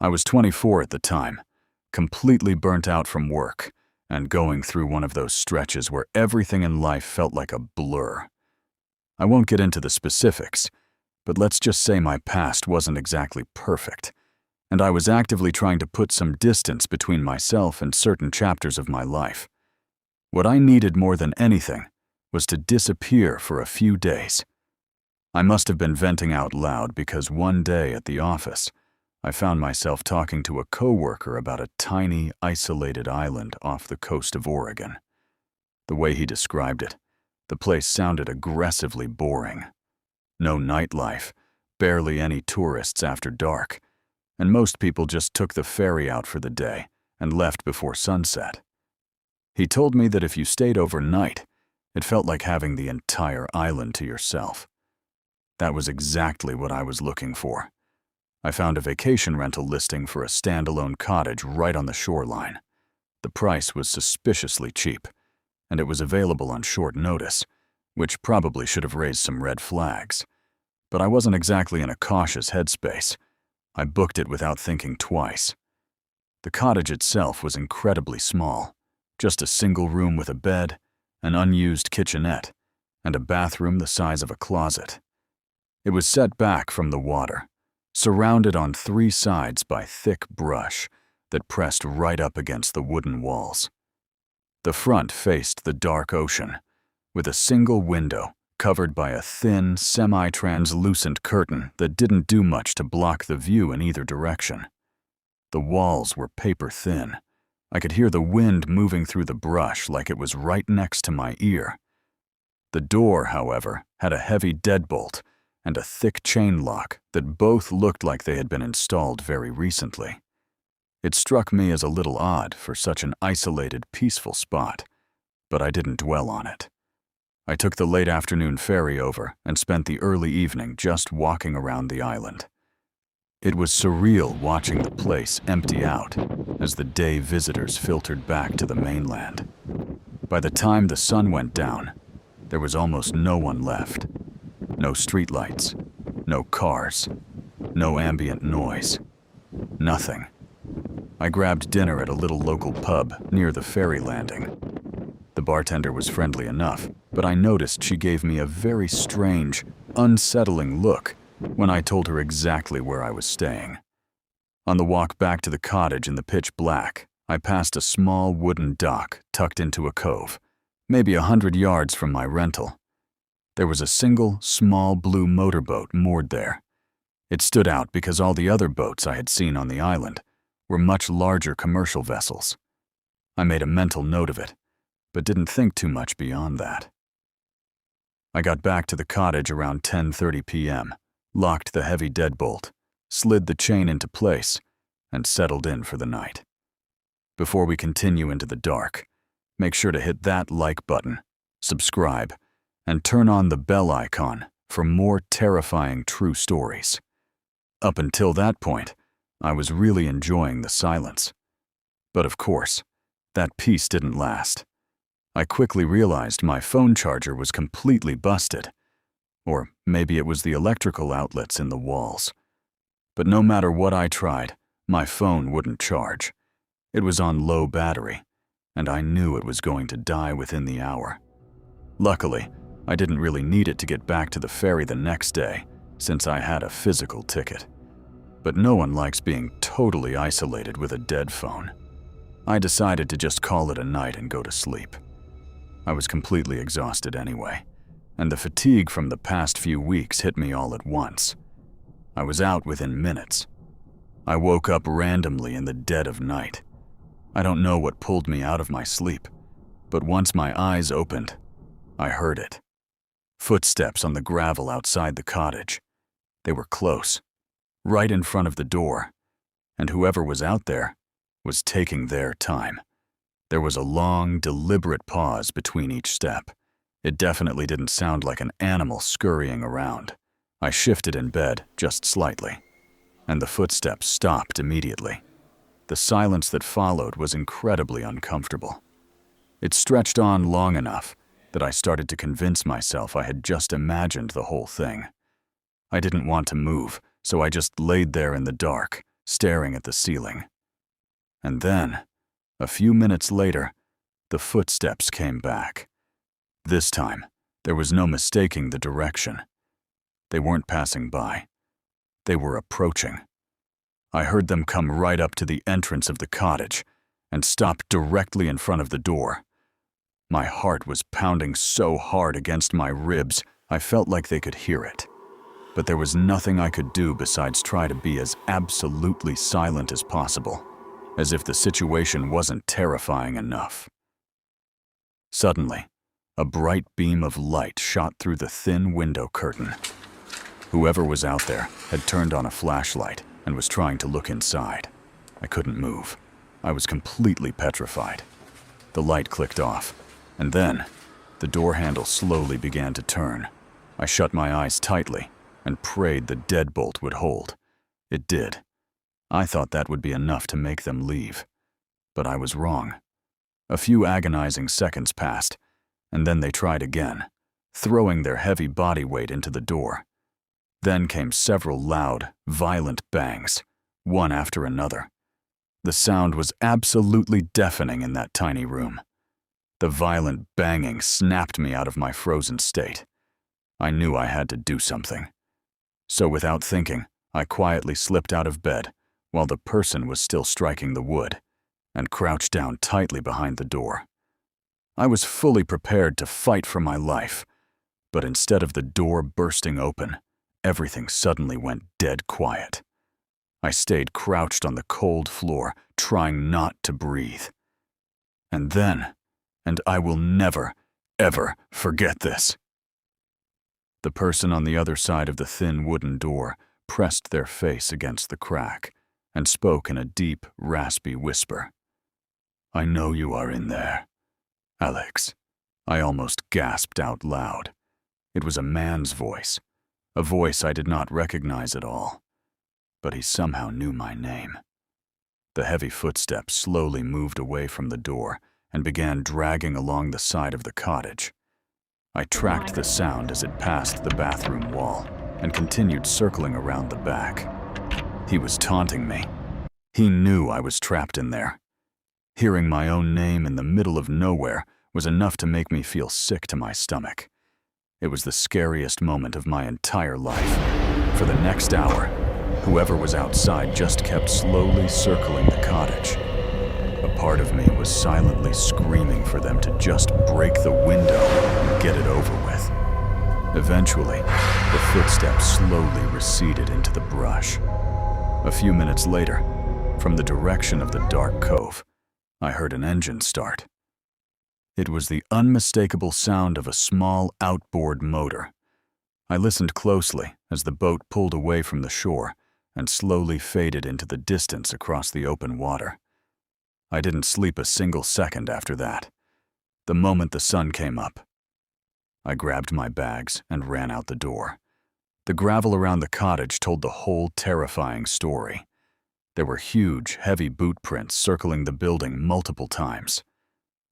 was 24 at the time, completely burnt out from work, and going through one of those stretches where everything in life felt like a blur. I won't get into the specifics, but let's just say my past wasn't exactly perfect, and I was actively trying to put some distance between myself and certain chapters of my life. What I needed more than anything was to disappear for a few days. I must have been venting out loud because one day at the office, I found myself talking to a coworker about a tiny, isolated island off the coast of Oregon. The way he described it, the place sounded aggressively boring. No nightlife, barely any tourists after dark, and most people just took the ferry out for the day and left before sunset. He told me that if you stayed overnight, it felt like having the entire island to yourself. That was exactly what I was looking for. I found a vacation rental listing for a standalone cottage right on the shoreline. The price was suspiciously cheap, and it was available on short notice, which probably should have raised some red flags. But I wasn't exactly in a cautious headspace. I booked it without thinking twice. The cottage itself was incredibly small, just a single room with a bed, an unused kitchenette, and a bathroom the size of a closet. It was set back from the water, surrounded on 3 sides by thick brush that pressed right up against the wooden walls. The front faced the dark ocean, with a single window covered by a thin, semi-translucent curtain that didn't do much to block the view in either direction. The walls were paper thin. I could hear the wind moving through the brush like it was right next to my ear. The door, however, had a heavy deadbolt and a thick chain lock that both looked like they had been installed very recently. It struck me as a little odd for such an isolated, peaceful spot, but I didn't dwell on it. I took the late afternoon ferry over and spent the early evening just walking around the island. It was surreal watching the place empty out as the day visitors filtered back to the mainland. By the time the sun went down, there was almost no one left. No streetlights, no cars, no ambient noise, nothing. I grabbed dinner at a little local pub near the ferry landing. The bartender was friendly enough, but I noticed she gave me a very strange, unsettling look when I told her exactly where I was staying. On the walk back to the cottage in the pitch black, I passed a small wooden dock tucked into a cove, maybe 100 yards from my rental. There was a single, small blue motorboat moored there. It stood out because all the other boats I had seen on the island were much larger commercial vessels. I made a mental note of it, but didn't think too much beyond that. I got back to the cottage around 10:30 p.m., locked the heavy deadbolt, slid the chain into place, and settled in for the night. Before we continue into the dark, make sure to hit that like button, subscribe, and turn on the bell icon for more terrifying true stories. Up until that point, I was really enjoying the silence. But of course, that peace didn't last. I quickly realized my phone charger was completely busted. Or maybe it was the electrical outlets in the walls. But no matter what I tried, my phone wouldn't charge. It was on low battery, and I knew it was going to die within the hour. Luckily, I didn't really need it to get back to the ferry the next day, since I had a physical ticket. But no one likes being totally isolated with a dead phone. I decided to just call it a night and go to sleep. I was completely exhausted anyway, and the fatigue from the past few weeks hit me all at once. I was out within minutes. I woke up randomly in the dead of night. I don't know what pulled me out of my sleep, but once my eyes opened, I heard it. Footsteps on the gravel outside the cottage. They were close, right in front of the door, and whoever was out there was taking their time. There was a long, deliberate pause between each step. It definitely didn't sound like an animal scurrying around. I shifted in bed just slightly, and the footsteps stopped immediately. The silence that followed was incredibly uncomfortable. It stretched on long enough that I started to convince myself I had just imagined the whole thing. I didn't want to move, so I just laid there in the dark, staring at the ceiling. And then, a few minutes later, the footsteps came back. This time, there was no mistaking the direction. They weren't passing by. They were approaching. I heard them come right up to the entrance of the cottage and stop directly in front of the door. My heart was pounding so hard against my ribs, I felt like they could hear it. But there was nothing I could do besides try to be as absolutely silent as possible, as if the situation wasn't terrifying enough. Suddenly, a bright beam of light shot through the thin window curtain. Whoever was out there had turned on a flashlight and was trying to look inside. I couldn't move. I was completely petrified. The light clicked off, and then the door handle slowly began to turn. I shut my eyes tightly and prayed the deadbolt would hold. It did. I thought that would be enough to make them leave. But I was wrong. A few agonizing seconds passed, and then they tried again, throwing their heavy body weight into the door. Then came several loud, violent bangs, one after another. The sound was absolutely deafening in that tiny room. The violent banging snapped me out of my frozen state. I knew I had to do something. So without thinking, I quietly slipped out of bed while the person was still striking the wood, and crouched down tightly behind the door. I was fully prepared to fight for my life, but instead of the door bursting open, everything suddenly went dead quiet. I stayed crouched on the cold floor, trying not to breathe. And then, and I will never, ever forget this, the person on the other side of the thin wooden door pressed their face against the crack and spoke in a deep, raspy whisper. "I know you are in there, Alex." I almost gasped out loud. It was a man's voice, a voice I did not recognize at all. But he somehow knew my name. The heavy footsteps slowly moved away from the door and began dragging along the side of the cottage. I tracked the sound as it passed the bathroom wall and continued circling around the back. He was taunting me. He knew I was trapped in there. Hearing my own name in the middle of nowhere was enough to make me feel sick to my stomach. It was the scariest moment of my entire life. For the next hour, whoever was outside just kept slowly circling the cottage. A part of me was silently screaming for them to just break the window and get it over with. Eventually, the footsteps slowly receded into the brush. A few minutes later, from the direction of the dark cove, I heard an engine start. It was the unmistakable sound of a small outboard motor. I listened closely as the boat pulled away from the shore and slowly faded into the distance across the open water. I didn't sleep a single second after that. The moment the sun came up, I grabbed my bags and ran out the door. The gravel around the cottage told the whole terrifying story. There were huge, heavy boot prints circling the building multiple times.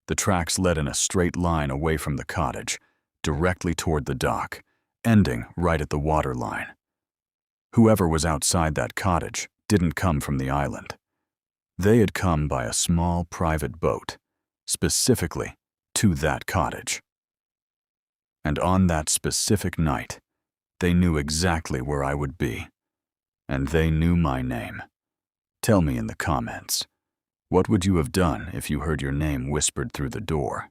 The tracks led in a straight line away from the cottage, directly toward the dock, ending right at the water line. Whoever was outside that cottage didn't come from the island. They had come by a small private boat, specifically to that cottage. And on that specific night, they knew exactly where I would be, and they knew my name. Tell me in the comments, what would you have done if you heard your name whispered through the door?